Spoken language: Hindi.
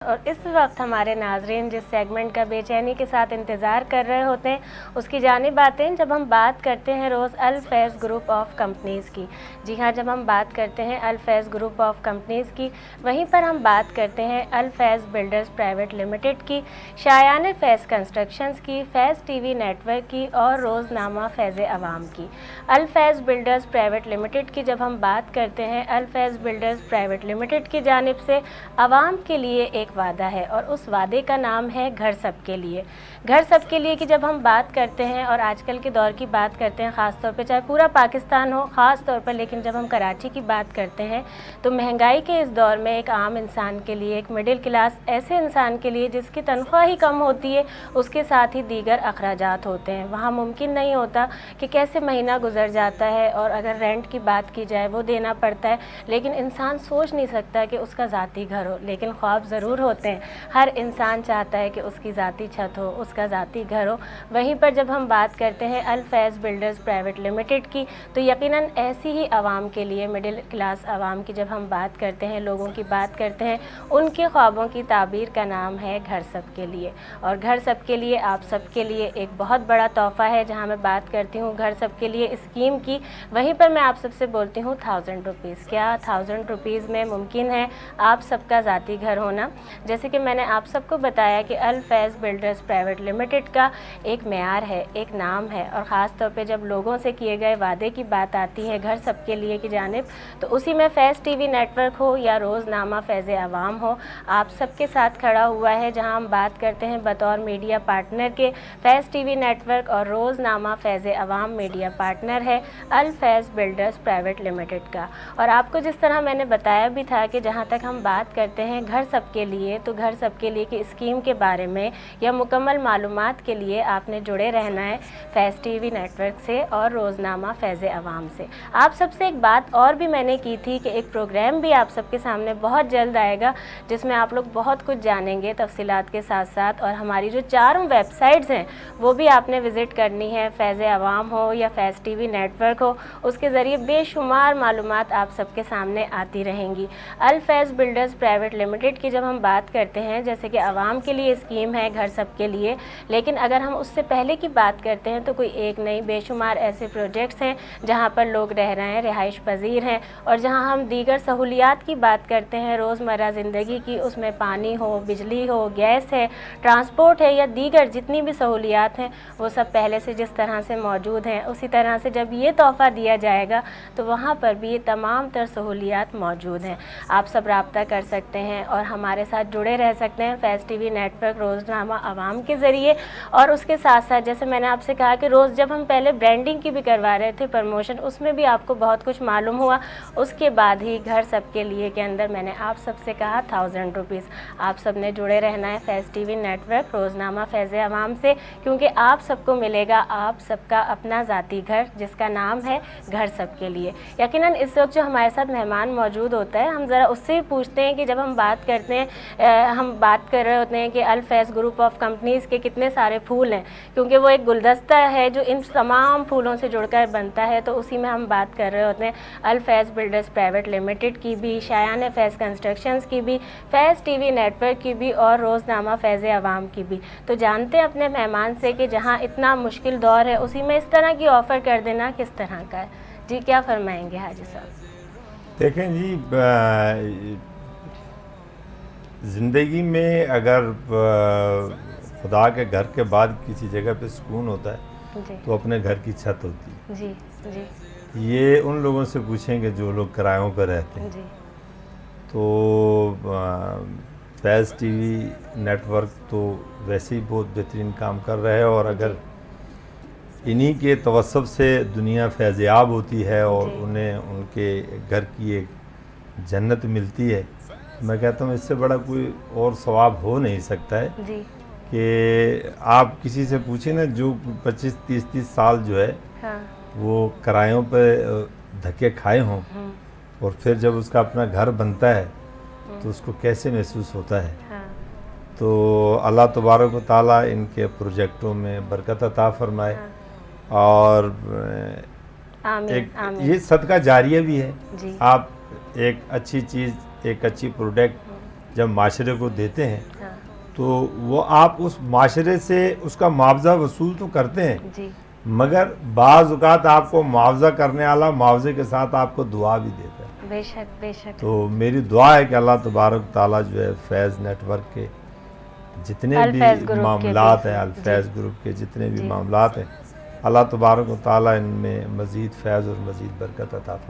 और इस वक्त हमारे नाजरीन जिस सेगमेंट का बेचैनी के साथ इंतज़ार कर रहे होते हैं उसकी जानिब आते हैं जब हम बात करते हैं रोज़ अल फैज़ ग्रुप ऑफ कंपनीज़ की। जी हाँ, जब हम बात करते हैं अल फैज़ ग्रुप ऑफ कंपनीज़ की, वहीं पर हम बात करते हैं अल फैज़ बिल्डर्स प्राइवेट लिमिटेड की, शायान फैज़ कंस्ट्रक्शंस की, फैज़ टीवी नेटवर्क की और रोज़नामा फैज़ अवाम की। अल फैज़ बिल्डर्स प्राइवेट लिमिटेड की जब हम बात करते हैं, अल फैज़ बिल्डर्स प्राइवेट लिमिटेड की जानिब से आवाम के लिए एक वादा है और उस वादे का नाम है घर सबके लिए। घर सबके लिए की जब हम बात करते हैं और आजकल के दौर की बात करते हैं, ख़ास तौर पे चाहे पूरा पाकिस्तान हो, ख़ास तौर पर लेकिन जब हम कराची की बात करते हैं तो महंगाई के इस दौर में एक आम इंसान के लिए, एक मिडिल क्लास ऐसे इंसान के लिए जिसकी तनख्वाह ही कम होती है, उसके साथ ही दीगर अखराजात होते हैं, वहाँ मुमकिन नहीं होता कि कैसे महीना गुजर जाता है और अगर रेंट की बात की जाए वो देना पड़ता है, लेकिन इंसान सोच नहीं सकता कि उसका ज़ाती घर हो। लेकिन ख्वाब ज़रूर होते हैं, हर इंसान चाहता है कि उसकी ज़ाती छत हो, उसका ज़ाती घर हो। वहीं पर जब हम बात करते हैं अल फैज़ बिल्डर्स प्राइवेट लिमिटेड की, तो यकीनन ऐसी ही आवाम के लिए, मिडिल क्लास आवाम की जब हम बात करते हैं, लोगों की बात करते हैं, उनके ख्वाबों की ताबीर का नाम है घर सबके लिए। और घर सबके लिए आप सबके लिए एक बहुत बड़ा तोहफ़ा है। जहाँ मैं बात करती हूँ घर सबके लिए स्कीम की, वहीं पर मैं आप सबसे बोलती हूँ 1000 रुपीज़। क्या 1000 रुपीज़ में मुमकिन है आप सबका ज़ाती घर होना? जैसे कि मैंने आप सबको बताया कि अल फैज़ बिल्डर्स प्राइवेट लिमिटेड का एक मेयार है, एक नाम है, और ख़ास तौर पे जब लोगों से किए गए वादे की बात आती है घर सबके लिए की जानिब, तो उसी में फैज़ टीवी नेटवर्क हो या रोज़नामा फैज़ अवाम हो, आप सबके साथ खड़ा हुआ है। जहां हम बात करते हैं बतौर मीडिया पार्टनर के, फैज़ टीवी नेटवर्क और रोज़नामा फैज़ अवाम मीडिया पार्टनर है अल फैज़ बिल्डर्स प्राइवेट लिमिटेड का। और आपको जिस तरह मैंने बताया भी था कि जहाँ तक हम बात करते हैं घर सबके लिए, तो घर सबके लिए की स्कीम के बारे में या मुकम्मल मालूमात के लिए आपने जुड़े रहना है फैज़ टीवी नेटवर्क से और रोज़नामा फैज़ अवाम से। आप सबसे एक बात और भी मैंने की थी कि एक प्रोग्राम भी आप सबके सामने बहुत जल्द आएगा जिसमें आप लोग बहुत कुछ जानेंगे तफसीलात के साथ साथ। और हमारी जो चारों वेबसाइट्स हैं वो भी आपने विज़िट करनी है, फैज़ अवाम हो या फैज़ टीवी नेटवर्क हो, उसके ज़रिए बेशुमार मालूमात आप सबके सामने आती रहेंगी। अल फैज़ बिल्डर्स प्राइवेट लिमिटेड की जब हम बात करते हैं, जैसे कि आवाम के लिए स्कीम है घर सबके लिए, लेकिन अगर हम उससे पहले की बात करते हैं तो कोई एक नहीं, बेशुमार ऐसे प्रोजेक्ट्स हैं जहाँ पर लोग रह रहे हैं, रिहाइश पजीर हैं। और जहाँ हम दीगर सहूलियात की बात करते हैं रोज़मर्रा ज़िंदगी की, उसमें पानी हो, बिजली हो, गैस है, ट्रांसपोर्ट है या दीगर जितनी भी सहूलियात हैं वो सब पहले से जिस तरह से मौजूद हैं, उसी तरह से जब ये तोहफ़ा दिया जाएगा तो वहाँ पर भी ये तमाम तर सहूलियात मौजूद हैं। आप सब रब्ता कर सकते हैं और हमारे साथ जुड़े रह सकते हैं फैज़ टीवी नेटवर्क रोज़नामा आवाम के ज़रिए। और उसके साथ साथ जैसे मैंने आपसे कहा कि रोज़ जब हम पहले ब्रांडिंग की भी करवा रहे थे प्रमोशन, उसमें भी आपको बहुत कुछ मालूम हुआ। उसके बाद ही घर सबके लिए के अंदर मैंने आप सबसे कहा 1000 रुपीज़। आप सब ने जुड़े रहना है फैज़ टीवी नेटवर्क रोज़नामा फैज़ अवाम से, क्योंकि आप सबको मिलेगा आप सबका अपना ज़ाती घर जिसका नाम है घर सबके लिए। यकीनन इस वक्त जो हमारे साथ मेहमान मौजूद होता है, हम ज़रा उससे ही पूछते हैं कि जब हम बात करते हैं, हम बात कर रहे होते हैं कि अल फैज़ ग्रुप ऑफ कंपनीज़ के कितने सारे फूल हैं, क्योंकि वो एक गुलदस्ता है जो इन तमाम फूलों से जुड़कर बनता है, तो उसी में हम बात कर रहे होते हैं अल फैज़ बिल्डर्स प्राइवेट लिमिटेड की भी, शायान फैज़ कंस्ट्रक्शंस की भी, फैज़ टीवी नेटवर्क की भी और रोज़नामा फैज़ अवाम की भी। तो जानते हैं अपने मेहमान से कि जहाँ इतना मुश्किल दौर है उसी में इस तरह की ऑफ़र कर देना किस तरह का है। जी, क्या फरमाएंगे हाजी साहब? देखें जी, ज़िंदगी में अगर खुदा के घर के बाद किसी जगह पे सुकून होता है जी तो अपने घर की छत होती है। जी जी ये उन लोगों से पूछेंगे जो लोग किरायों पर रहते हैं। जी तो फैज़ टीवी नेटवर्क तो वैसे ही बहुत बेहतरीन काम कर रहा है, और अगर इन्हीं के तवस्सुब से दुनिया फैज़याब होती है और उन्हें उनके घर की एक जन्नत मिलती है, मैं कहता हूँ इससे बड़ा कोई और सवाब हो नहीं सकता है। जी कि आप किसी से पूछें ना जो 25-30 साल जो है हाँ वो किरायों पे धक्के खाए हों, और फिर जब उसका अपना घर बनता है तो उसको कैसे महसूस होता है। हाँ तो अल्लाह तबारक व तआला इनके प्रोजेक्टों में बरकत अता फरमाए। और आमीन एक आमीन। ये सदका जारिया भी है। जी आप एक अच्छी चीज़, एक अच्छी प्रोडक्ट जब माशरे को देते हैं हाँ तो वो आप उस माशरे से उसका मुआवजा वसूल तो करते हैं, जी मगर बाज़ औक़ात आपको मुआवजा करने वाला मुआवजे के साथ आपको दुआ भी देता है। बेशक बेशक। तो मेरी दुआ है कि अल्लाह तबारक ताला जो है फैज़ नेटवर्क के जितने भी अल-फैज़ ग्रुप के मामलात भी, हैं, जी। अल-फैज़ ग्रुप के जितने भी जी। मामलात हैं, अल्लाह तबारक व ताला इनमें मज़ीद फैज़ और मज़ीद बरकत अता फरमाए।